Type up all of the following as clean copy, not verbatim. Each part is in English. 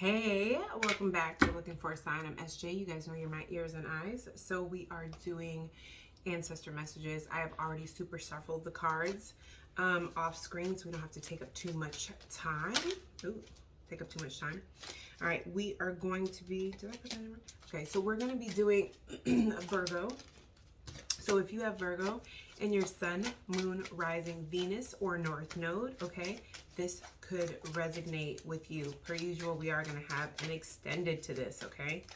Hey, welcome back to Looking for a Sign. I'm SJ. You guys know you're my ears and eyes. So we are doing ancestor messages. I have already super shuffled the cards off screen so we don't have to take up too much time. All right, we are going to be, did I put that in? Okay, so we're going to be doing Virgo. So if you have Virgo in your sun, moon, rising, Venus, or north node, okay, this could resonate with you. Per usual, we are going to have an extended to this, okay?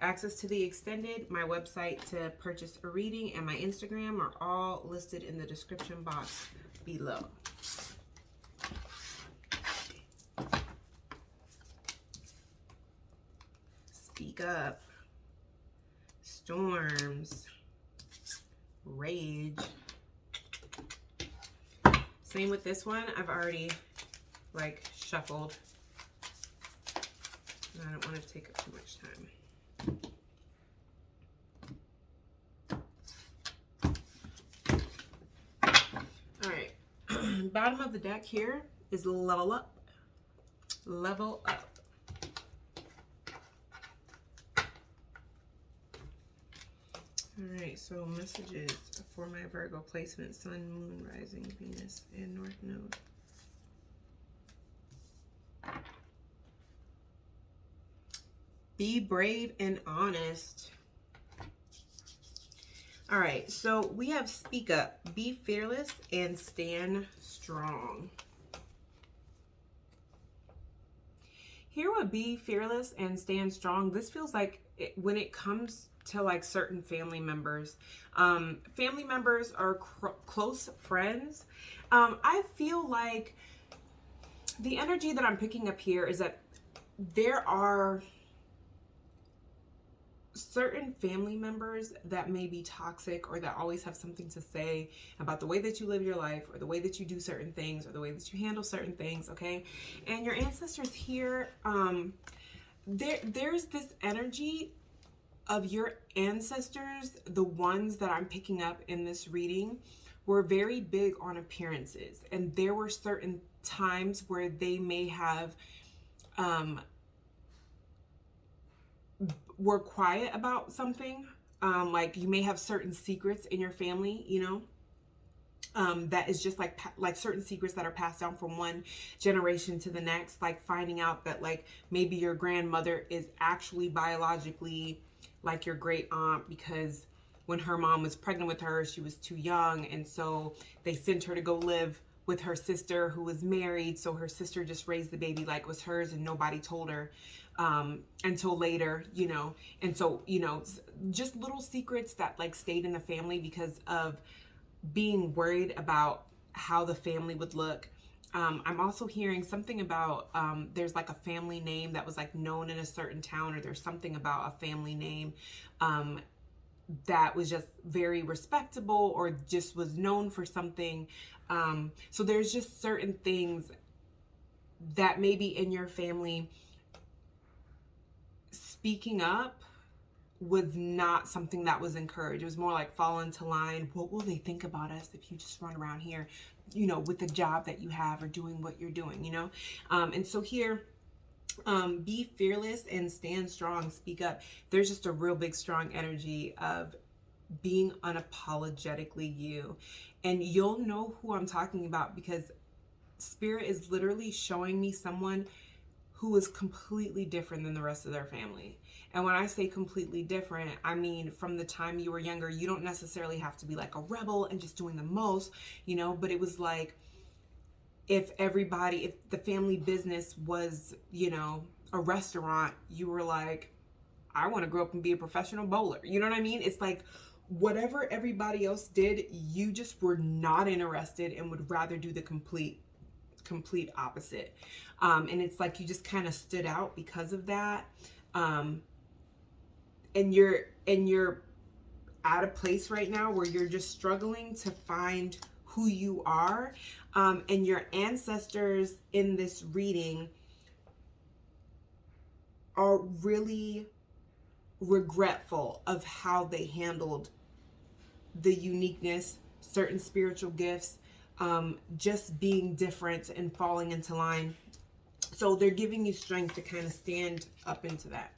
Access to the extended, my website to purchase a reading, and my Instagram are all listed in the description box below. Speak up. Storms. Rage. Same with this one. I've already shuffled. And I don't want to take up too much time. All right. Bottom of the deck here is level up. Level up. All right, so messages for my Virgo placement, sun, moon, rising, Venus, and north node. Be brave and honest. All right, so we have speak up, be fearless, and stand strong. Here would be fearless and stand strong. This feels like when it comes to certain family members. Family members are close friends. I feel like the energy that I'm picking up here is that there are certain family members that may be toxic or that always have something to say about the way that you live your life or the way that you do certain things or the way that you handle certain things, okay? And your ancestors here, there's this energy of your ancestors, the ones that I'm picking up in this reading, were very big on appearances. And there were certain times where they may have were quiet about something. Like you may have certain secrets in your family, you know, that is just like certain secrets that are passed down from one generation to the next, like finding out that maybe your grandmother is actually biologically like your great aunt, because when her mom was pregnant with her, she was too young, and so they sent her to go live with her sister who was married, so her sister just raised the baby like it was hers and nobody told her until later, you know. And so, you know, just little secrets that stayed in the family because of being worried about how the family would look. I'm also hearing something about there's a family name that was known in a certain town, or there's something about a family name that was just very respectable or just was known for something. So there's just certain things that maybe in your family speaking up was not something that was encouraged. It was more fall into line. What will they think about us if you just run around here, you know, with the job that you have or doing what you're doing, you know? And so here, be fearless and stand strong, speak up. There's just a real big, strong energy of being unapologetically you. And you'll know who I'm talking about because Spirit is literally showing me someone who is completely different than the rest of their family. And when I say completely different, I mean from the time you were younger, you don't necessarily have to be a rebel and just doing the most, you know, but it was if the family business was, you know, a restaurant, you were I want to grow up and be a professional bowler. You know what I mean? It's whatever everybody else did, you just were not interested and would rather do the complete opposite. And it's you just kind of stood out because of that. And you're at a place right now where you're just struggling to find who you are. And your ancestors in this reading are really regretful of how they handled the uniqueness, certain spiritual gifts, just being different and falling into line. So they're giving you strength to kind of stand up into that.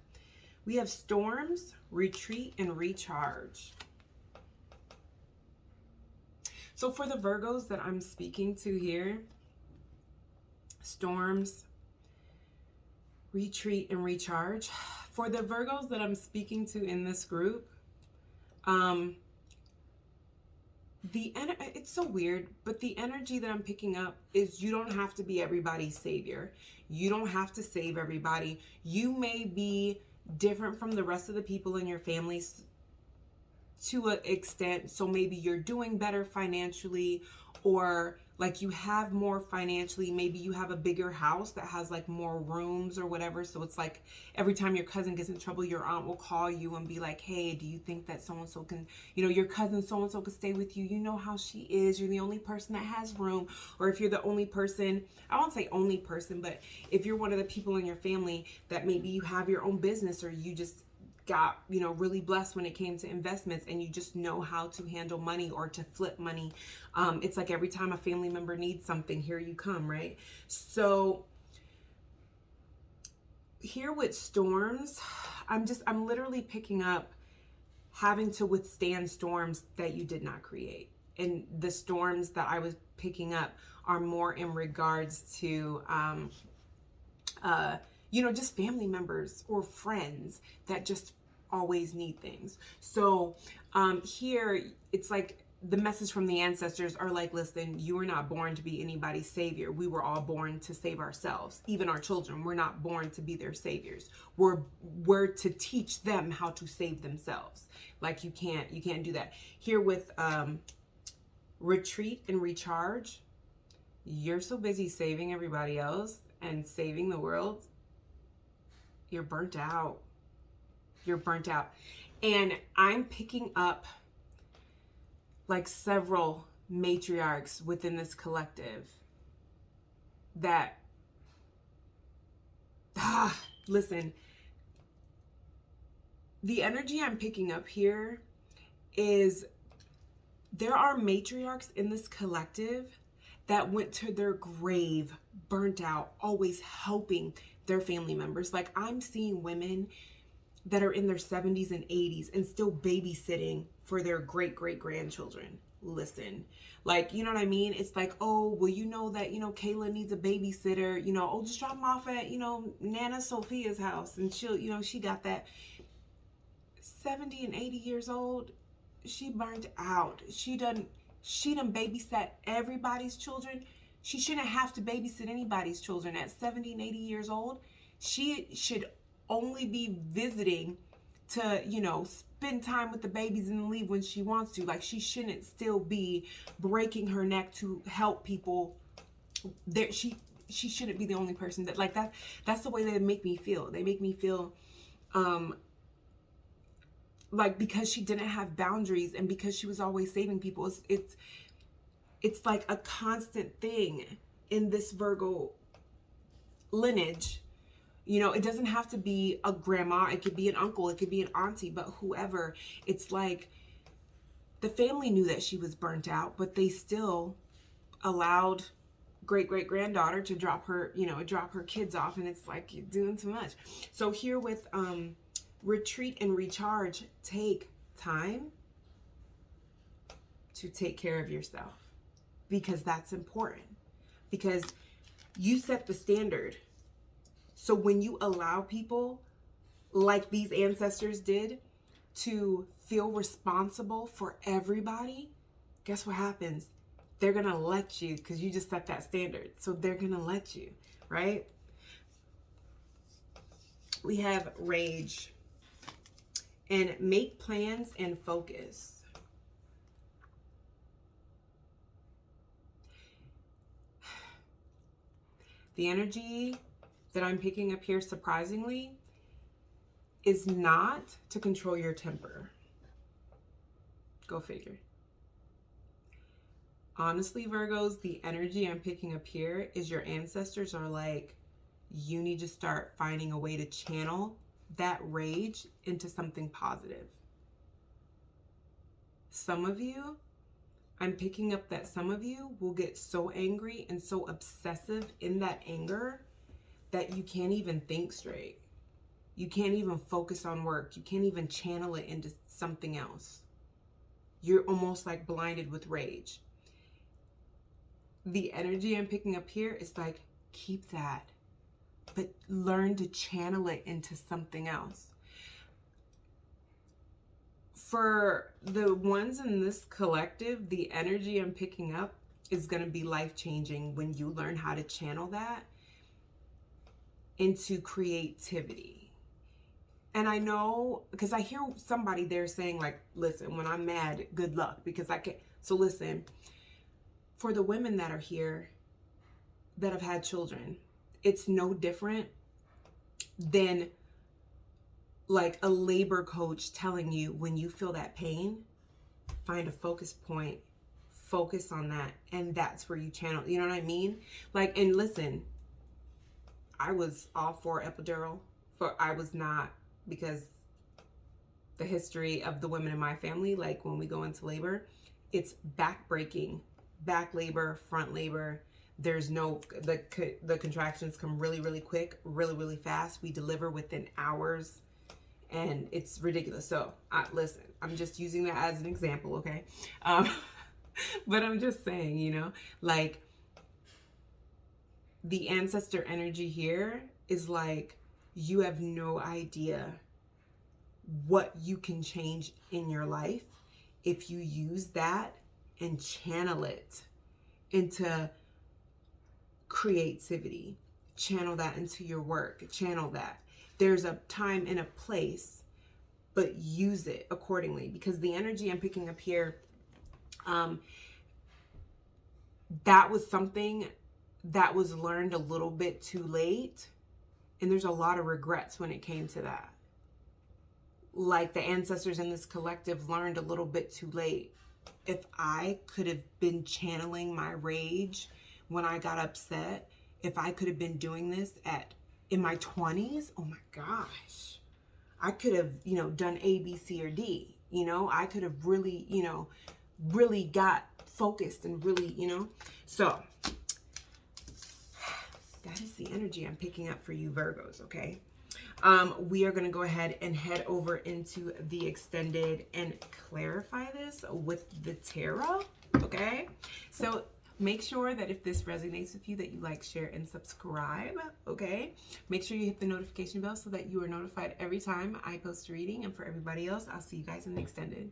We have storms, retreat, and recharge. So for the Virgos that I'm speaking to here, storms, retreat, and recharge. For the Virgos that I'm speaking to in this group, it's so weird, but the energy that I'm picking up is you don't have to be everybody's savior. You don't have to save everybody. You may be different from the rest of the people in your families to an extent. So maybe you're doing better financially, or like you have more financially. Maybe you have a bigger house that has like more rooms or whatever. So it's like every time your cousin gets in trouble, your aunt will call you and be like, hey, do you think that so-and-so can, your cousin so-and-so could stay with you? You know how she is. You're the only person that has room. Or if you're the only person, I won't say only person, but if you're one of the people in your family that maybe you have your own business, or you just got really blessed when it came to investments, and you just know how to handle money or to flip money. It's like every time a family member needs something, here you come, right? So here with storms, I'm literally picking up having to withstand storms that you did not create. And the storms that I was picking up are more in regards to just family members or friends that just always need things. So here it's like the message from the ancestors are like, listen, you were not born to be anybody's savior. We were all born to save ourselves. Even our children, we're not born to be their saviors. We're to teach them how to save themselves. Like you can't do that. Here with retreat and recharge, you're so busy saving everybody else and saving the world, you're burnt out. You're burnt out. And I'm picking up like several matriarchs within this collective that, listen, the energy I'm picking up here is there are matriarchs in this collective that went to their grave burnt out, always helping their family members. Like I'm seeing women that are in their 70s and 80s and still babysitting for their great-great-grandchildren. Listen, like, you know what I mean? It's like, oh, well, you know that, Kayla needs a babysitter, oh, just drop them off at, Nana Sophia's house and she'll, she got that. 70 and 80 years old, she burnt out. She done babysat everybody's children. She shouldn't have to babysit anybody's children at 70 and 80 years old. She should only be visiting to, spend time with the babies and leave when she wants to. Like she shouldn't still be breaking her neck to help people. She shouldn't be the only person that like that. That's the way they make me feel. They make me feel like because she didn't have boundaries and because she was always saving people. It's like a constant thing in this Virgo lineage. It doesn't have to be a grandma. It could be an uncle. It could be an auntie, but whoever. It's like the family knew that she was burnt out, but they still allowed great-great-granddaughter to drop her kids off. And it's like, you're doing too much. So here with retreat and recharge, take time to take care of yourself, because that's important, because you set the standard. So when you allow people like these ancestors did to feel responsible for everybody, guess what happens? They're going to let you, because you just set that standard. So they're going to let you, right? We have rage and make plans and focus. The energy that I'm picking up here, surprisingly, is not to control your temper. Go figure. Honestly, Virgos, the energy I'm picking up here is your ancestors are like, you need to start finding a way to channel that rage into something positive. Some of you, I'm picking up that some of you will get so angry and so obsessive in that anger that you can't even think straight. You can't even focus on work. You can't even channel it into something else. You're almost like blinded with rage. The energy I'm picking up here is like, keep that, but learn to channel it into something else. For the ones in this collective, the energy I'm picking up is going to be life-changing when you learn how to channel that into creativity. And I know, because I hear somebody there saying like, listen, when I'm mad, good luck, because I can't. So listen, for the women that are here that have had children, it's no different than like a labor coach telling you, when you feel that pain, find a focus point, focus on that, and that's where you channel. You know what I mean? Like, and listen, I was all for epidural, I was not, because the history of the women in my family, like when we go into labor, it's back breaking, back labor, front labor. There's no, the contractions come really, really quick, really, really fast. We deliver within hours, and it's ridiculous. So listen, I'm just using that as an example, okay? But I'm just saying, you know, like the ancestor energy here is like, you have no idea what you can change in your life if you use that and channel it into creativity, channel that into your work, channel that. There's a time and a place, but use it accordingly, because the energy I'm picking up here, that was something that was learned a little bit too late, and there's a lot of regrets when it came to that. Like the ancestors in this collective learned a little bit too late. If I could have been channeling my rage when I got upset, if I could have been doing this in my 20s, oh my gosh, I could have, you know, done A, B, C, or D. You know, I could have really, you know, really got focused and really, you know. So that is the energy I'm picking up for you Virgos, okay? We are going to go ahead and head over into the extended and clarify this with the tarot, okay? So make sure that if this resonates with you, that you like, share, and subscribe, okay? Make sure you hit the notification bell so that you are notified every time I post a reading. And for everybody else, I'll see you guys in the extended.